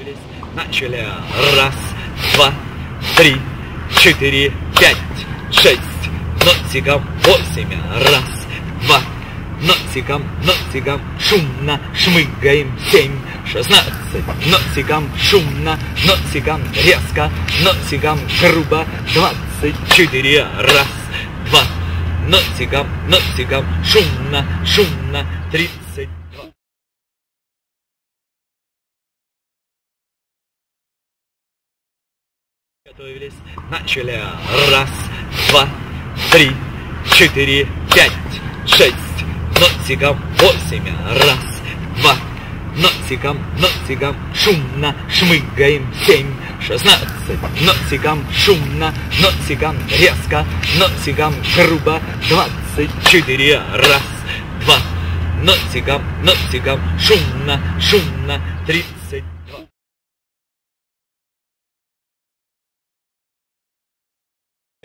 Готовились, начали. Раз, два, три, четыре, пять, шесть. Носиком 8. Раз, два. Носиком, носиком, шумно шмыгаем 7, 16. Носиком шумно, носиком резко, носиком грубо 24. Раз, два. Носиком, носиком, шумно, шумно 32. Готовились, начали. Раз, два, три, четыре, пять, шесть. Носиком 8. Раз, два. Носиком, носиком, шумно шмыгаем 7, 16. Носиком шумно, носиком резко, носиком грубо 24. Раз, два. Носиком, носиком, шумно, шумно 32.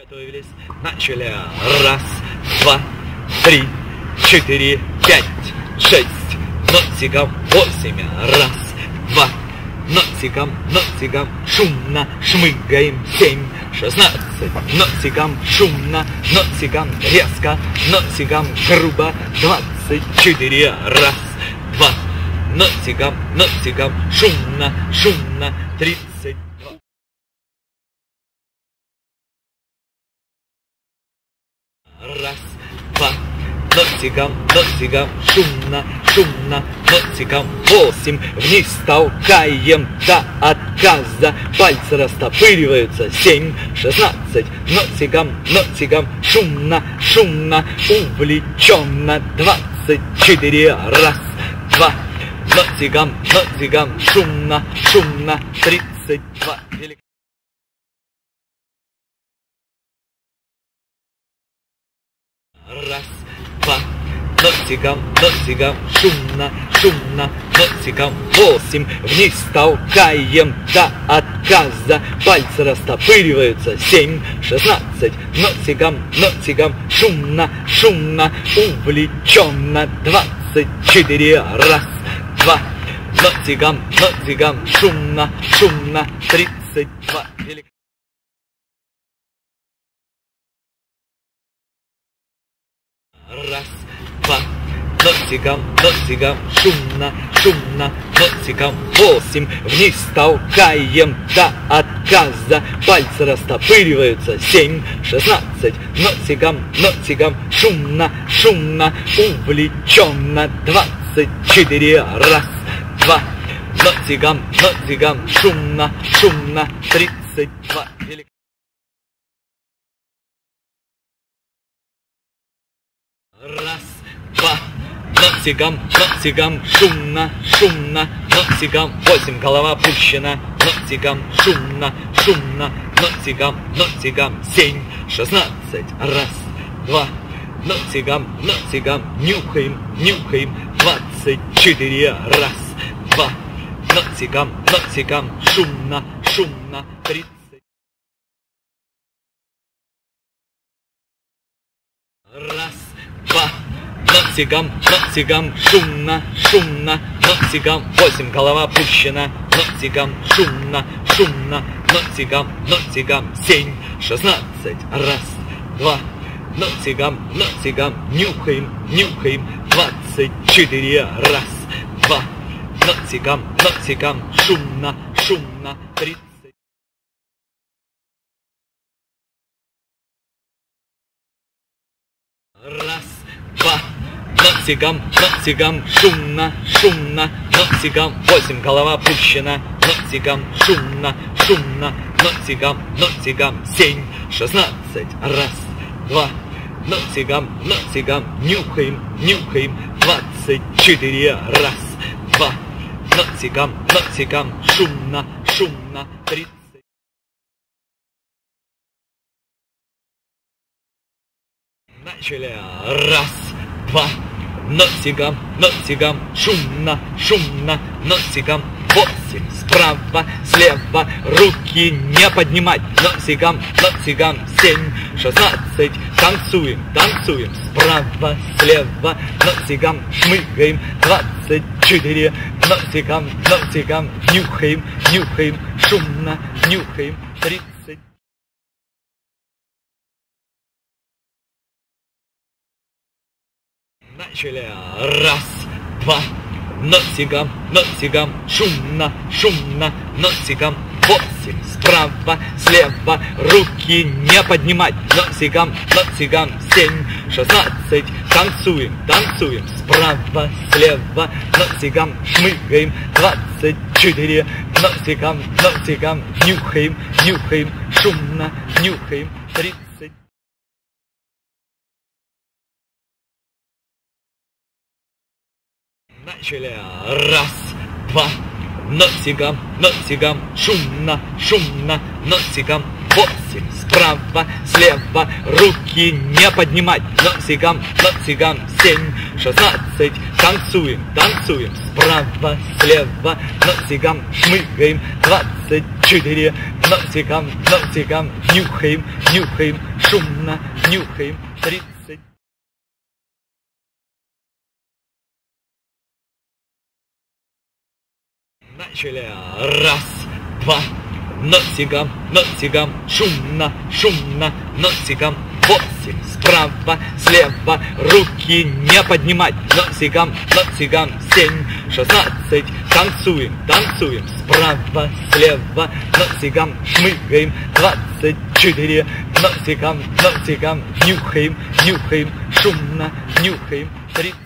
Готовились, начали. Раз, два, три, четыре, пять, шесть. Носиком 8. Раз, два. Носиком, носиком, шумно шмыгаем 7, 16. Носиком шумно, носиком резко, носиком грубо 24. Раз, два. Носиком, носиком, шумно, шумно 32. Раз, два. Носиком, носиком, шумно, шумно, носиком 8. Вниз толкаем до отказа. Пальцы растопыриваются 7, 16. Носиком, носиком, шумно, шумно, увлеченно 24. Раз, два. Носиком, носиком, шумно, шумно 32. Раз, два. Носиком, носиком, шумно, шумно, носиком 8. Вниз толкаем до отказа. Пальцы растопыриваются 7, 16. Носиком, носиком, шумно, шумно, увлеченно 24. Раз, два. Носиком, носиком, шумно, шумно 32. Раз, два. Носиком, носиком, шумно, шумно, носиком 8. Вниз толкаем до отказа. Пальцы растопыриваются 7, 16. Носиком, носиком, шумно, шумно, увлеченно 24. Раз, два. Носиком, носиком, шумно, шумно 32. Раз, два. Носиком, носиком, шумно, шумно, носиком 8. Голова опущена. Носиком, шумно, шумно, носиком, носиком 7, 16. Раз, два. Носиком, носиком, нюхаем, нюхаем 24. Раз, два. Носиком, носиком, шумно, шумно 30. Раз, два. Носиком, носиком, шумно, шумно, носиком 8. Голова опущена. Носиком, шумно, шумно, носиком, носиком 7, 16. Раз, два. Носиком, носиком, нюхаем, нюхаем 24. Раз, два. Носиком, носиком, шумно, шумно 30. Раз, два. Носиком, носиком, шумно, шумно, носиком 8. Голова опущена. Носиком, шумно, шумно, носиком, носиком 7, 16. Раз, два. Носиком, носиком, нюхаем, нюхаем 24. Раз, два. Носиком, носиком, шумно, шумно 30. Начали. Раз, два. Носиком, носиком, шумно, шумно, носиком 8. Справа, слева, руки не поднимать. Носиком, носиком 7, 16. Танцуем, танцуем. Справа, слева, носиком шмыгаем 20. 24, носиком, носиком, нюхаем, нюхаем, шумно, нюхаем, 30. Начали. Раз, два, носиком, носиком, шумно, шумно, носиком. 8. Справа, слева, руки не поднимать. Носиком, носиком. 7, 16. Танцуем, танцуем. Справа, слева, носиком. Шмыгаем. 24. Носиком, носиком. Нюхаем, нюхаем. Шумно, нюхаем. 30. Начали. Раз, два, носиком, носиком, шумно, шумно, носиком. 8. Справа, слева, руки не поднимать. Носиком, носиком. 7, 16. Танцуем, танцуем. Справа, слева, носиком. Шмыгаем. 24. Носиком, носиком. Нюхаем, нюхаем. Шумно, нюхаем. 30. Начали. Раз, два, носиком, носиком, шумно, шумно, носиком. 8. Справа, слева, руки не поднимать. Носиком, носиком. 7, 16. Танцуем, танцуем. Справа, слева, носиком. Шмыгаем. 24. Носиком, носиком. Нюхаем, нюхаем. Шумно, нюхаем. 30.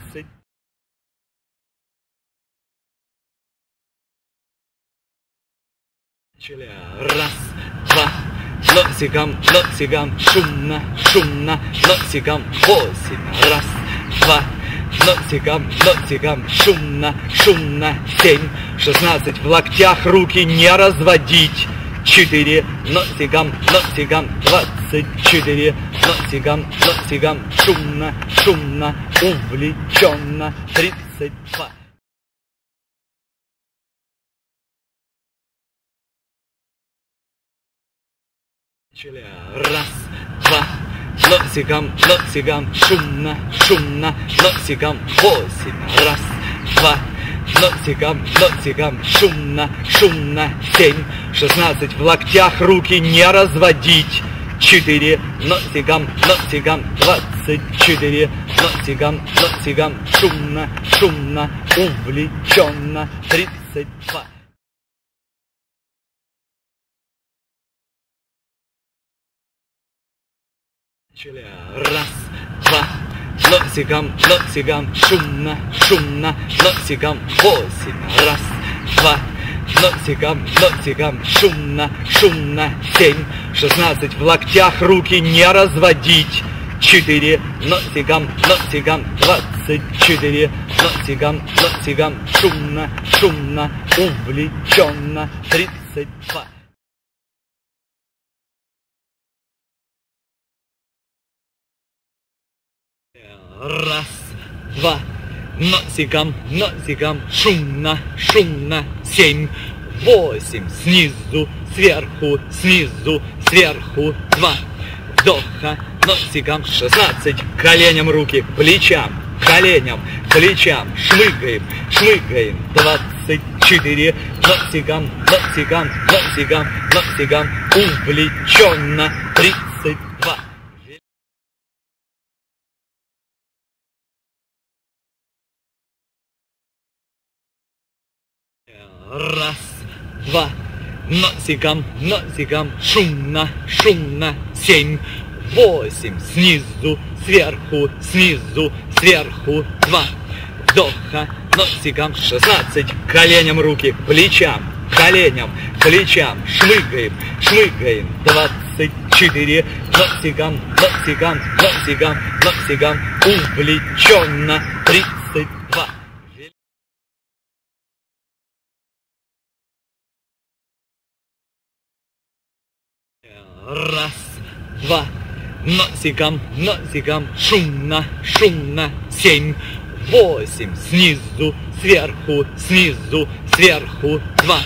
Раз, два, носиком, носиком, шумно, шумно, носиком. 8. Раз, два, носиком, носиком, шумно, шумно. 7, 16. В локтях руки не разводить. 4. Носиком, носиком. 24. Носиком, носиком. Шумно, шумно, увлеченно. 32. Раз, два, носиком, носиком, шумно, шумно, носиком. 8. Раз, два, носиком, носиком, шумно, шумно. 7, 16. В локтях руки не разводить. 4. Носиком, носиком. 24. Носиком, носиком. Шумно, шумно, увлеченно. 32. Раз, два, носиком, носиком, шумно, шумно, носиком. 8. Раз, два, носиком, носиком, шумно, шумно. 7, 16. В локтях руки не разводить. 4. Носиком, носиком. 24. Носиком, носиком. Шумно, шумно, увлеченно. 32. Раз, два, носиком, носиком, шумно, шумно. 7, 8. Снизу, сверху, снизу, сверху. 2. Вдоха, носиком. 16. Коленям руки к плечам, коленям, плечам. Шмыгаем, шмыгаем. 24. Носиком, носиком, носиком, носиком. Увлеченно. 32. Раз, два, носиком, носиком, шумно, шумно. 7, 8. Снизу, сверху, снизу, сверху. 2. Вдоха, носиком. 16. Коленям руки к плечам, коленям, плечам. Шмыгаем, шмыгаем. 24. Носиком, носиком, носиком, носиком. Увлеченно. 32. Раз, два, носиком, носиком, шумно, шумно. 7, 8. Снизу, сверху, снизу, сверху. 2.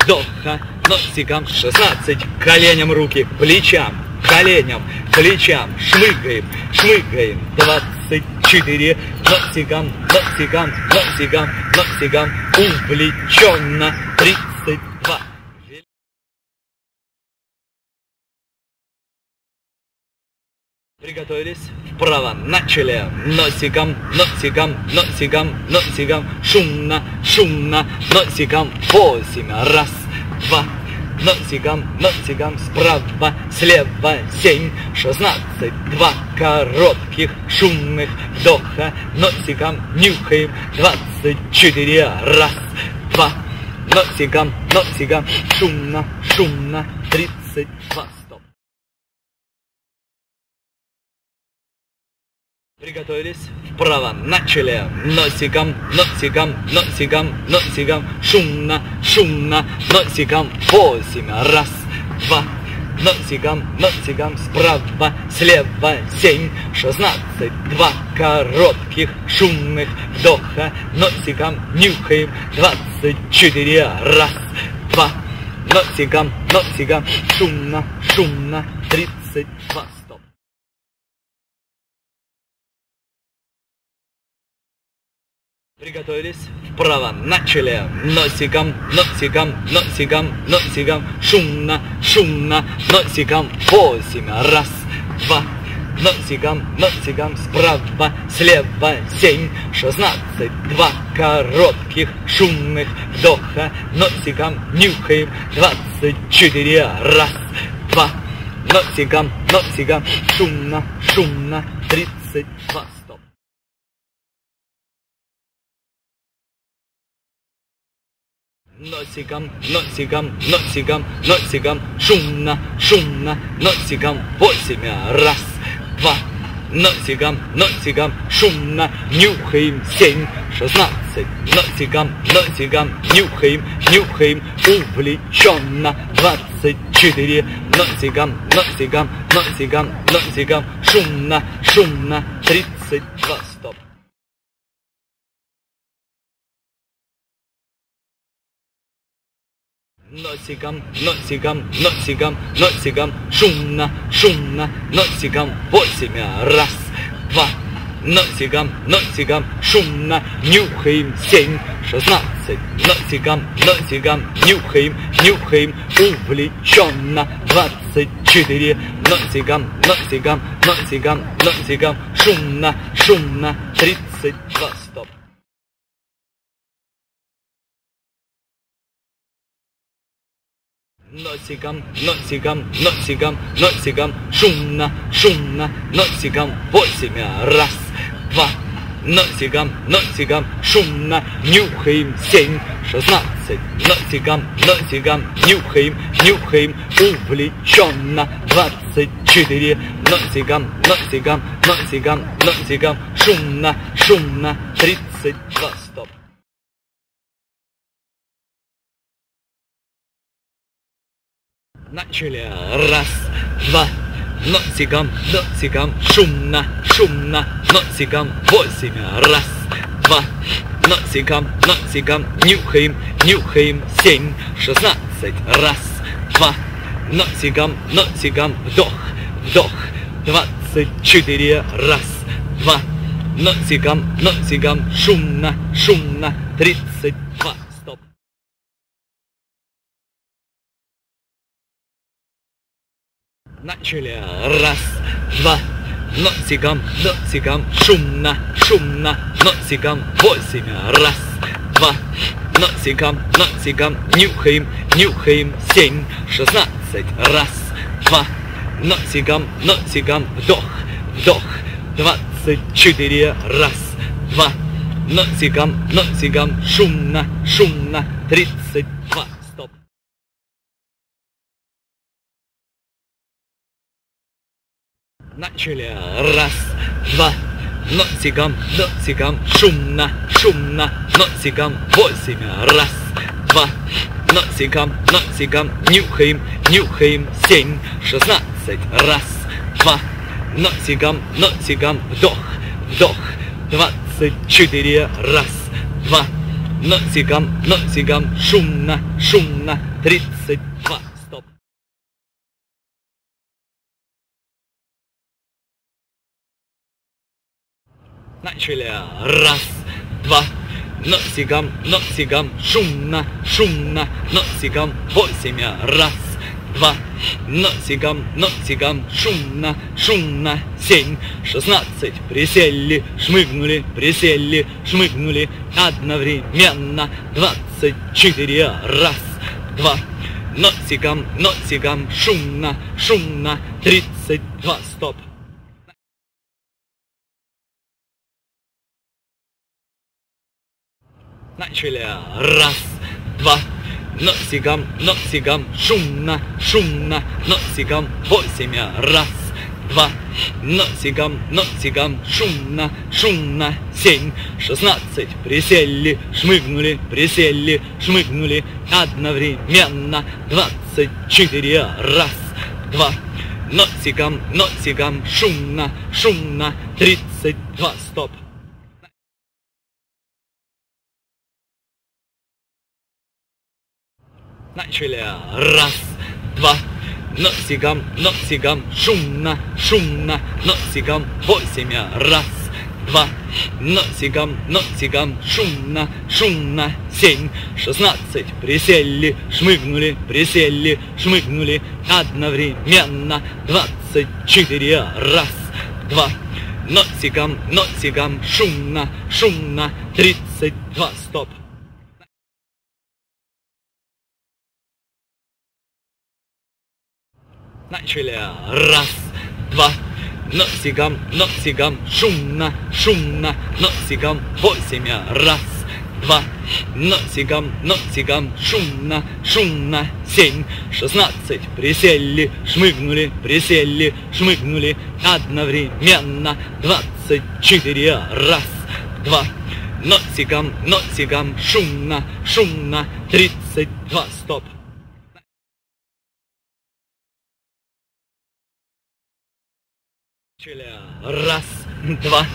Вдоха, носиком. 16. Коленям руки к плечам, коленям, плечам. Шмыгаем, шмыгаем. 24. носиком, носиком, носиком, носиком, увлеченно. 32. Приготовились, вправо, начали, носиком, носиком, носиком, носиком, шумно, шумно, носиком, 8, раз, два, носиком, носиком, справа, слева, 7, 16, 2 коротких, шумных вдоха, носиком, нюхаем, 24, раз, два, носиком, носиком, шумно, шумно, 32. Приготовились, вправо, начали, носиком, носиком, носиком, носиком, шумно, шумно, носиком, 8, раз, два, носиком, носиком, справа, слева, 7, 16, 2 коротких, шумных вдоха, носиком, нюхаем, 24, раз, два, носиком, носиком, шумно, шумно, 32. Приготовились, вправо, начали, носиком, носиком, носиком, носиком, шумно, шумно, носиком, 8, раз, два, носиком, носиком, справа, слева, 7, 16, 2 коротких, шумных вдоха, носиком, нюхаем, 24, раз, два, носиком, носиком, шумно, шумно, 32. Носиком, носиком, носиком, носиком, шумно, шумно, носиком, 8, раз, два, носиком, носиком, шумно, нюхаем, 7, 16, носиком, носиком, нюхаем, нюхаем, увлеченно, 24, носиком, носиком, носиком, носиком, шумно, шумно, 32, стоп. Носиком, носиком, носиком, носиком, шумно, шумно, носиком, 8, раз, два, носиком, носиком, шумно, нюхаем, 7, 16, носиком, носиком, нюхаем, нюхаем, увлеченно, 24, носиком, носиком, носиком, носиком, шумно, шумно, 32, стоп. Носиком, носиком, носиком, носиком, шумно, шумно, носиком, 8, раз, два, носиком, носиком, шумно, нюхаем, 7, 16, носиком, носиком, нюхаем, нюхаем, увлеченно, 24, носиком, носиком, носиком, носиком, шумно, шумно, 32, стоп. Начали, раз, два, носиком, носиком, шумно, шумно, носиком, 8, раз, два, носиком, носиком, нюхаем, нюхаем, 7, 16, раз, два, носиком, носиком, вдох, вдох, 24, раз, два, носиком, носиком, шумно, шумно, 32, стоп. Начали, раз, два, носиком, носиком, шумно, шумно, носиком, 8, раз, два, носиком, носиком, нюхаем, нюхаем, 7, 16, раз, два, носиком, носиком, вдох, вдох, 24, раз, два, носиком, носиком, шумно, шумно, 32, стоп. Начали, раз, два, носиком, носиком, шумно, шумно, носиком, 8, раз, два, носиком, носиком, нюхаем, нюхаем, 7, 16, раз, два, носиком, носиком, вдох, вдох, 24, раз, два, носиком, носиком, шумно, шумно, 32, стоп. Начали. Раз, два. Носиком, носиком, шумно, шумно, носиком, 8. Раз, два. Носиком, носиком, шумно, шумно, 7. 16. Присели, шмыгнули, присели, шмыгнули, одновременно, 24. Раз, два. Носиком, носиком, шумно, шумно, 32. Стоп. Начали. Раз, два. Носиком, носиком, шумно, шумно, носиком, 8. Раз, два. Носиком, носиком, шумно, шумно, 7. 16. Присели, шмыгнули, присели, шмыгнули, одновременно, 24. Раз, два. Носиком, носиком, шумно, шумно, 32. Стоп. Начали. Раз, два. Носиком, носиком, шумно, шумно, носиком, 8. Раз, два. Носиком, носиком, шумно, шумно, 7. 16. Присели, шмыгнули, присели, шмыгнули, одновременно, 24. Раз, два. Носиком, носиком, шумно, шумно, 32. Стоп. Начали. Раз, два. Носиком, носиком, шумно, шумно, носиком, 8. Раз, два. Носиком, носиком, шумно, шумно, 7. 16. Присели, шмыгнули, присели, шмыгнули, одновременно, 24. Раз, два. Носиком, носиком, шумно, шумно, 32. Стоп. Раз, два.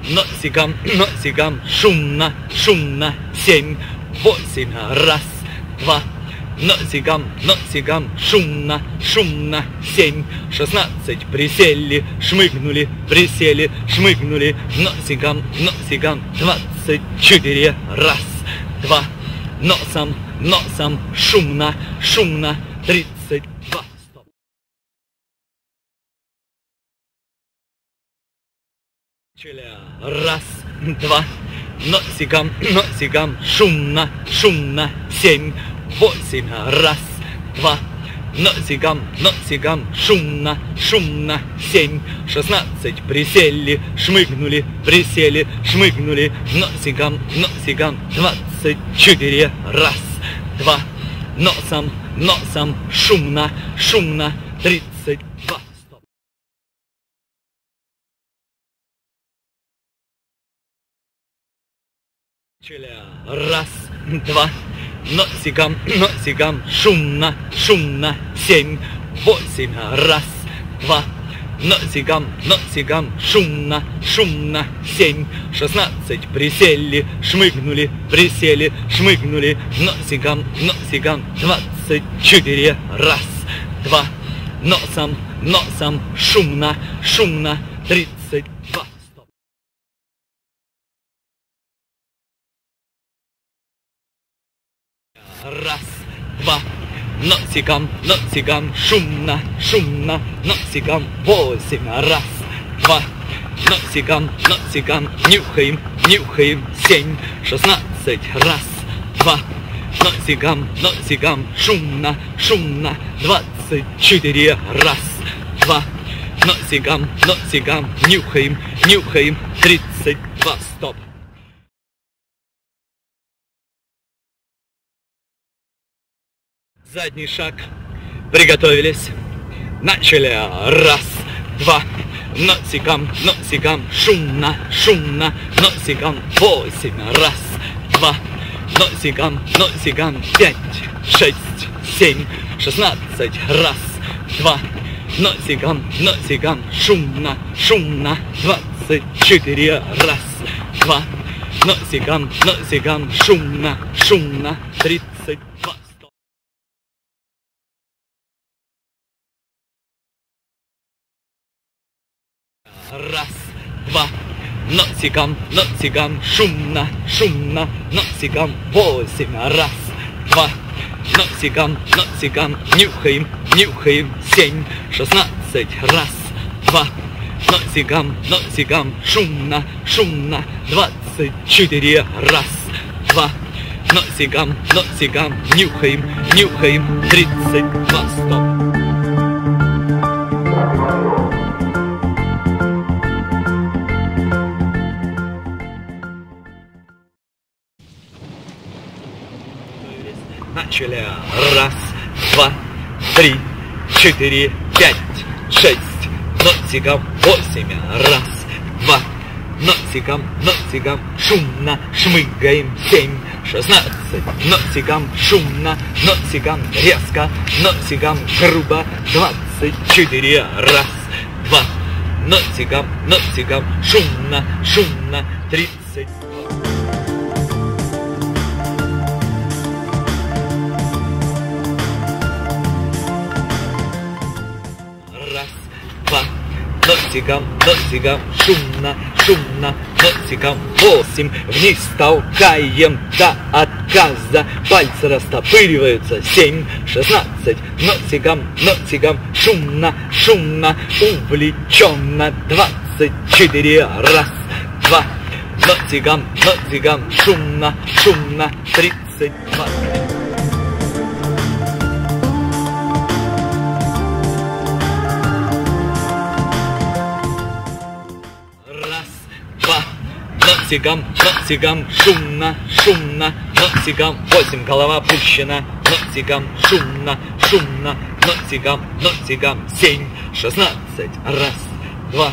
Носиком, носиком, шумно, шумно, 7. 8. Раз, два. Носиком, носиком, шумно, шумно, 7. 16. Присели, шмыгнули, присели, шмыгнули, носиком, носиком, 24. Раз, два. Носом, носом, шумно, шумно, 32. Раз, два. Носиком, носиком, шумно, шумно, 7. 8. Раз, два. Носиком, носиком, шумно, шумно, 7. 16. Присели, шмыгнули, присели, шмыгнули, носиком, носиком, 24. Раз, два. Носом, носом, шумно, шумно, 32. Раз, два. Носиком, носиком, шумно, шумно, 7. 8. Раз, два. Носиком, носиком, шумно, шумно, 7. 16. Присели, шмыгнули, присели, шмыгнули, носиком, носиком, 24. Раз, два. Носом, носом, шумно, шумно, 32. Раз, два. Носиком, носиком, шумно, шумно, носиком, 8. Раз, два. Носиком, носиком, нюхаем, нюхаем, 7. 16. Раз, два. Носиком, носиком, шумно, шумно, 24. Раз, два. Носиком, носиком, нюхаем, нюхаем, 32. Стоп. Задний шаг. Приготовились. Начали. Раз, два. Носиком, носиком, шумно, шумно, носиком, 8. Раз, два. Носиком, носиком, 5, 6, 7, 16. Раз, два. Носиком, носиком, шумно, шумно, 24. Раз, два. Носиком, носиком, шумно, шумно, 32. Раз, два. носиком, носиком, шумно, шумно, носиком, 8, раз, 2, носиком, носиком, нюхаем, нюхаем, 7, 16, раз, 2, носиком, носиком, шумно, шумно, 24, раз, 2, носиком, носиком, нюхаем, нюхаем, 32, стоп. Начали. Раз, 2, 3, 4, 5, 6, носиком, 8, раз, 2, носиком, носиком, шумно, шмыгаем, 7, 16, носиком, шумно, носиком, резко, носиком, грубо, 24, раз, 2, носиком, носиком, шумно, шумно, 32. Носиком, носиком, шумно, шумно, носиком, 8, вниз толкаем до отказа, пальцы растопыриваются, 7, 16, носиком, носиком, шумно, шумно, увлеченно, 24, раз, 2, носиком, носиком, шумно, шумно, 32. Носиком, носиком, шумно, шумно, носиком, 8, голова опущена, носиком, шумно, шумно, носиком, носиком, 7, 16, раз, 2,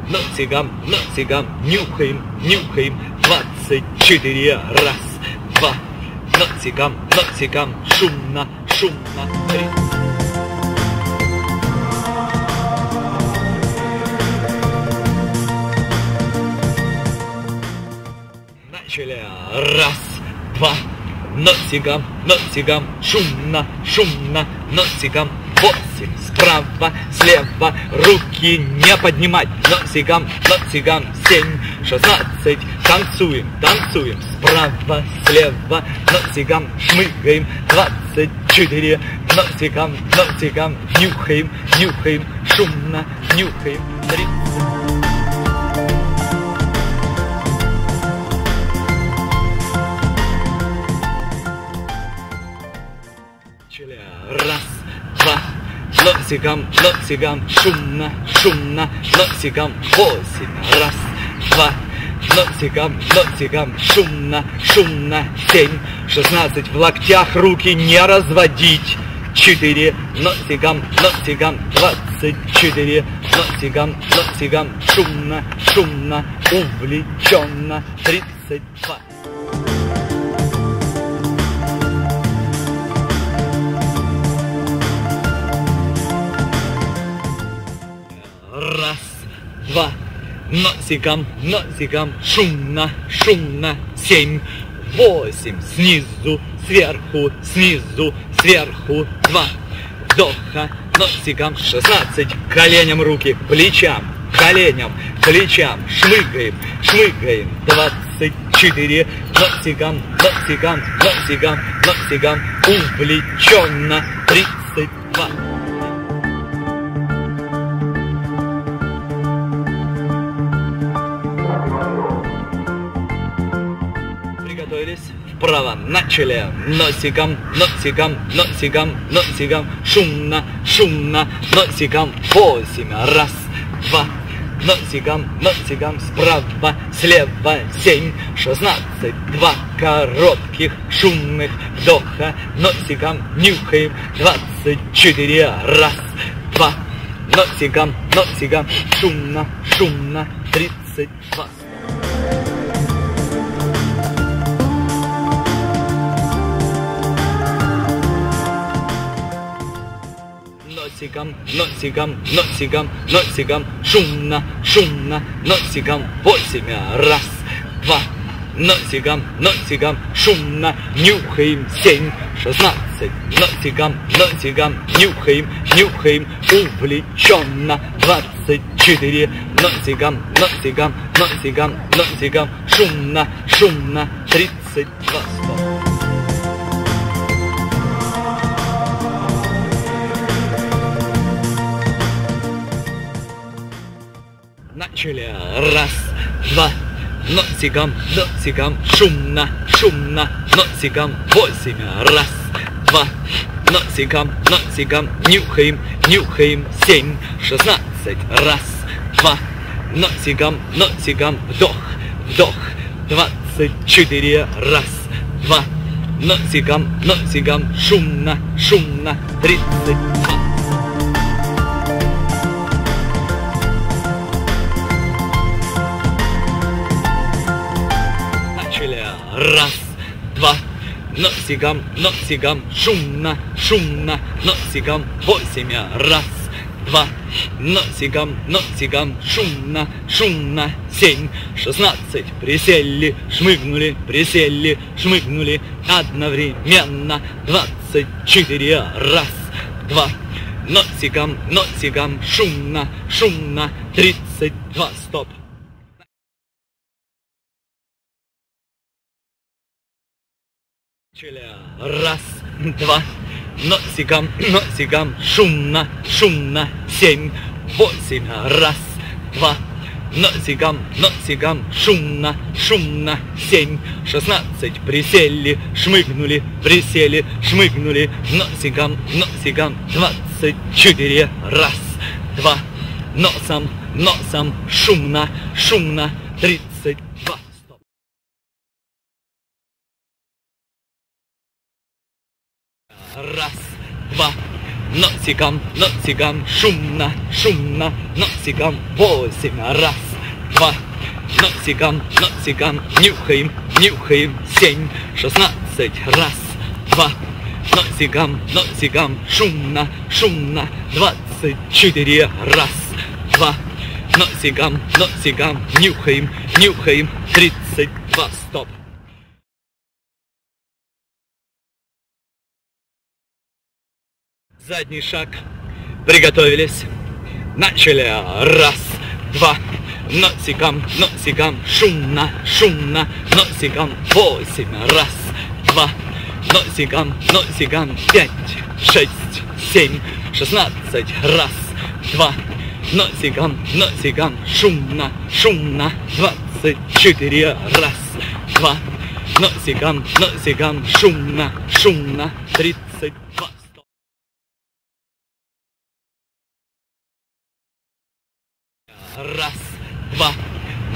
носиком, носиком, нюхаем, нюхаем, 24, раз, 2, носиком, носиком, шумно, шумно, 3. Раз, 2, носиком, носиком, шумно, шумно, носиком, 8, справа, слева, руки не поднимать, носиком, носиком, 7, 16, танцуем, танцуем, справа, слева, носиком, шмыгаем, 24, носиком, носиком, нюхаем, нюхаем, шумно, нюхаем, 30. Раз, 2, носиком, носиком, шумно, шумно, носиком, 8, раз, 2, носиком, носиком, шумно, шумно, 7, 16, в локтях руки не разводить, 4, носиком, носиком, 24, носиком, носиком, шумно, шумно, увлеченно, 32. Раз, 2, носиком, носиком, шумно, шумно, 7, 8, снизу, сверху, снизу, сверху, 2, вдоха, носиком, 16, коленям руки, плечам, коленям, плечам, шмыгаем, шмыгаем, 24, носиком, носиком, носиком, носиком, увлеченно, 32. Вправо, начали, носиком, носиком, носиком, носиком, шумно, шумно, носиком, 8, раз, 2, носиком, носиком, справа, слева, 7, 16, 2, коротких, шумных вдоха, носиком, нюхаем, 24, раз, 2, носиком, носиком, шумно, шумно, 32. Носиком, носиком, носиком, носиком, шумно, шумно, носиком, 8, раз, 2, носиком, носиком, шумно нюхаем. 7, 16, носиком, носиком, нюхаем, нюхаем, увлеченно. 24, носиком, носиком, носиком, носиком, шумно, шумно. 32, стоп. Начали. 1, 2, носиком, носиком, шумно, шумно, носиком. 8, 1, 2, носиком, носиком, нюхаем, нюхаем. 7, 16, 1, 2, носиком, носиком, вдох, вдох. 24, 1, 2, носиком, носиком, шумно, шумно. 32. Раз, два, носиком, носиком, шумно, шумно, носиком. 8, 1, 2, носиком, носиком, шумно, шумно. 7, 16, присели, шмыгнули, присели, шмыгнули, одновременно. 24, 1, 2, носиком, носиком, шумно, шумно. 32, стоп. Раз, два, носиком, носиком, шумно, шумно. 7, 8, 1, 2, носиком, носиком, шумно, шумно. 7, 16, присели, шмыгнули, присели, шмыгнули, носиком, носиком. 24, 1, 2, носом, носом, шумно, шумно. 32. Раз, два, носиком, носиком, шумно, шумно, носиком. 8, 1, 2, носиком, носиком, нюхаем, нюхаем. 7, 16, 1, 2, носиком, носиком, шумно, шумно. 24, 1, 2, носиком, носиком, нюхаем, нюхаем. 32, стоп. Задний шаг. Приготовились. Начали. 1, 2, носиком, носиком, шумно, шумно, носиком. 8, 1, 2, носиком, носиком. 5, 6, 7, 16, 1, 2, носиком, носиком, шумно, шумно. 24, 1, 2, носиком, носиком, шумно, шумно. 32. Раз, два,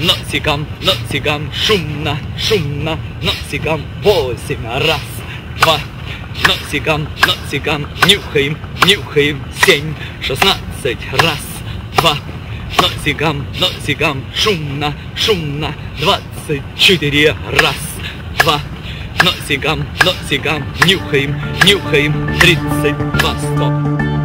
носиком, носиком, шумно, шумно, носиком. 8, 1, 2, носиком, носиком, нюхаем, нюхаем. 7, 16, 1, 2, носиком, носиком, шумно, шумно. 24, 1, 2, носиком, носиком, нюхаем, нюхаем. 32, стоп.